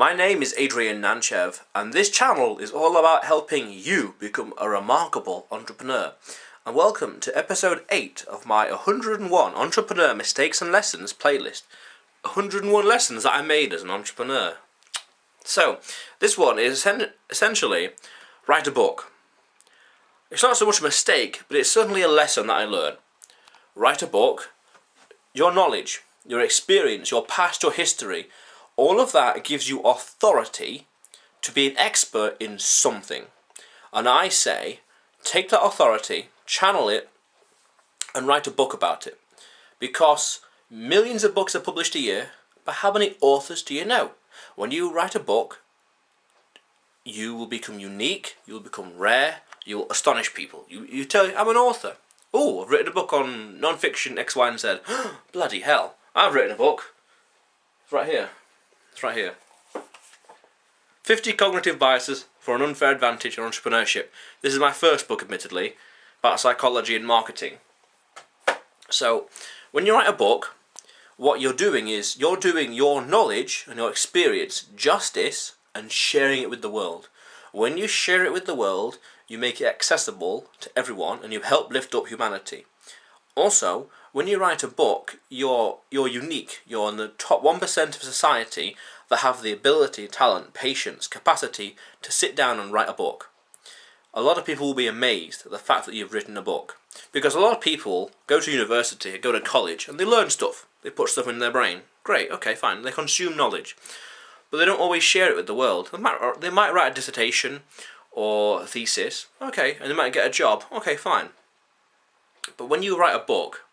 My name is Adrian Nanchev, and this channel is all about helping you become a remarkable entrepreneur. And welcome to episode 8 of my 101 Entrepreneur Mistakes and Lessons playlist. 101 lessons that I made as an entrepreneur. So, this one is essentially write a book. It's not so much a mistake, but it's certainly a lesson that I learned. Write a book. Your knowledge, your experience, your past, your history, all of that gives you authority to be an expert in something. And I say, take that authority, channel it, and write a book about it. Because millions of books are published a year, but how many authors do you know? When you write a book, you will become unique, you will become rare, you will astonish people. You tell, I'm an author. Oh, I've written a book on non-fiction X, Y, and Z. Bloody hell, I've written a book. It's right here. It's right here. 50 Cognitive Biases for an Unfair Advantage in Entrepreneurship. This is my first book, admittedly, about psychology and marketing. So, when you write a book, what you're doing is you're doing your knowledge and your experience justice and sharing it with the world. When you share it with the world, you make it accessible to everyone and you help lift up humanity. Also, when you write a book, you're unique. You're in the top 1% of society that have the ability, talent, patience, capacity to sit down and write a book. A lot of people will be amazed at the fact that you've written a book. Because a lot of people go to university, go to college, and they learn stuff. They put stuff in their brain. Great, okay, fine. They consume knowledge. But they don't always share it with the world. They might write a dissertation or a thesis, okay, and they might get a job, okay, fine. But when you write a book,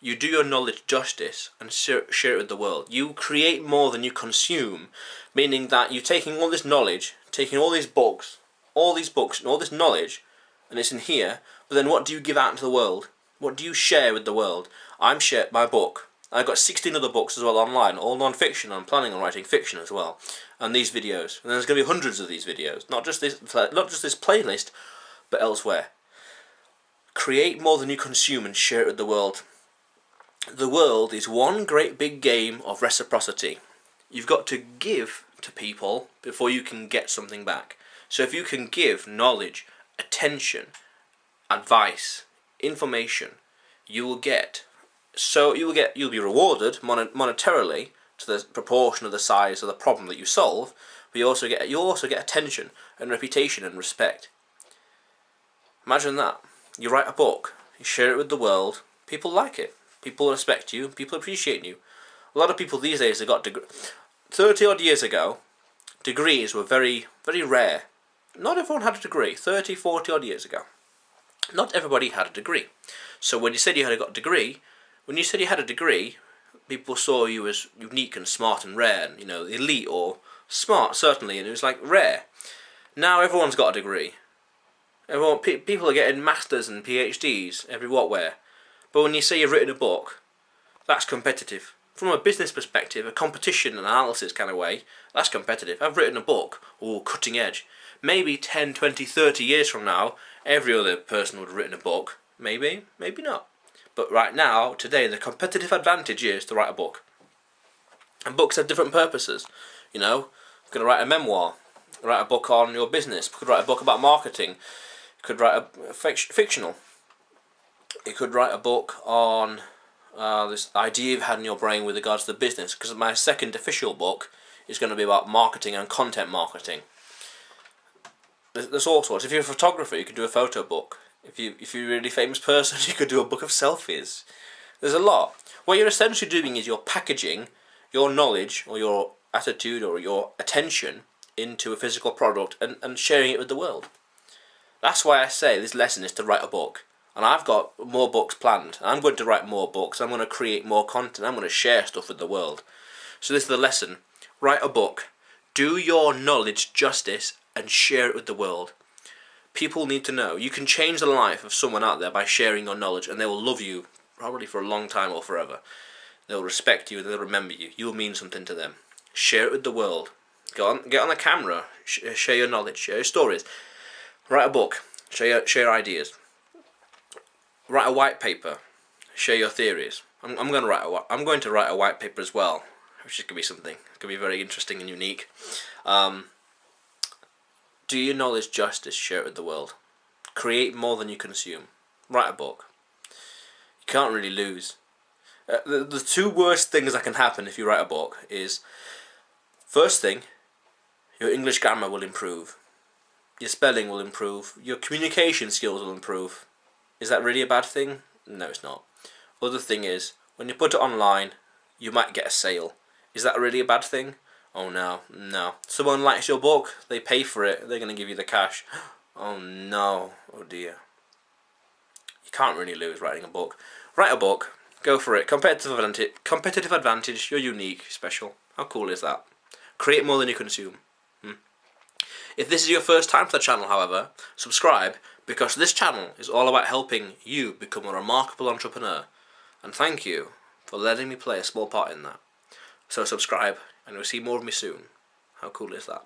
you do your knowledge justice and share it with the world. You create more than you consume, meaning that you're taking all this knowledge, taking all these books and all this knowledge, and it's in here, but then what do you give out into the world? What do you share with the world? I'm sharing my book. I've got 16 other books as well online, all non-fiction. I'm planning on writing fiction as well, and these videos. And there's going to be hundreds of these videos, not just this playlist, but elsewhere. Create more than you consume and share it with the world. The world is one great big game of reciprocity. You've got to give to people before you can get something back. So if you can give knowledge, attention, advice, information, you'll be rewarded monetarily to the proportion of the size of the problem that you solve, but you also get attention and reputation and respect. Imagine that. You write a book, you share it with the world, people like it, people respect you, people appreciate you. A lot of people these days have got 30 odd years ago, degrees were very, very rare. Not everyone had a degree. 30, 40 odd years ago, not everybody had a degree. So when you said you had got a degree, people saw you as unique and smart and rare, and elite or smart certainly, and it was like rare. Now everyone's got a degree. People are getting masters and PhDs every where. But when you say you've written a book, that's competitive. From a business perspective, a competition analysis kind of way, that's competitive. I've written a book, cutting edge. Maybe 10, 20, 30 years from now, every other person would have written a book. Maybe, maybe not. But right now, today, the competitive advantage is to write a book. And books have different purposes. You're going to write a memoir, write a book on your business, you could write a book about marketing, you could write a fictional. You could write a book on this idea you've had in your brain with regards to the business, because my second official book is going to be about marketing and content marketing. There's all sorts. If you're a photographer, you could do a photo book. If you're a really famous person, you could do a book of selfies. There's a lot. What you're essentially doing is you're packaging your knowledge or your attitude or your attention into a physical product and sharing it with the world. That's why I say this lesson is to write a book. And I've got more books planned. I'm going to write more books. I'm going to create more content. I'm going to share stuff with the world. So this is the lesson. Write a book. Do your knowledge justice and share it with the world. People need to know. You can change the life of someone out there by sharing your knowledge, and they will love you probably for a long time or forever. They'll respect you. They'll remember you. You'll mean something to them. Share it with the world. Get on the camera. Share your knowledge. Share your stories. Write a book. Share ideas. Write a white paper. Share your theories. I'm going to write a white paper as well. which is going to be something. It's going to be very interesting and unique. Do your knowledge justice, share it with the world. Create more than you consume. Write a book. You can't really lose. The two worst things that can happen if you write a book is, first thing, your English grammar will improve. Your spelling will improve. Your communication skills will improve. Is that really a bad thing? No, it's not. Other thing is, when you put it online, you might get a sale. Is that really a bad thing? Oh no, no. Someone likes your book, they pay for it, they're going to give you the cash. Oh no, oh dear. You can't really lose writing a book. Write a book, go for it. Competitive advantage, you're unique, special. How cool is that? Create more than you consume. If this is your first time to the channel, however, subscribe, because this channel is all about helping you become a remarkable entrepreneur. And thank you for letting me play a small part in that. So subscribe, and you'll see more of me soon. How cool is that?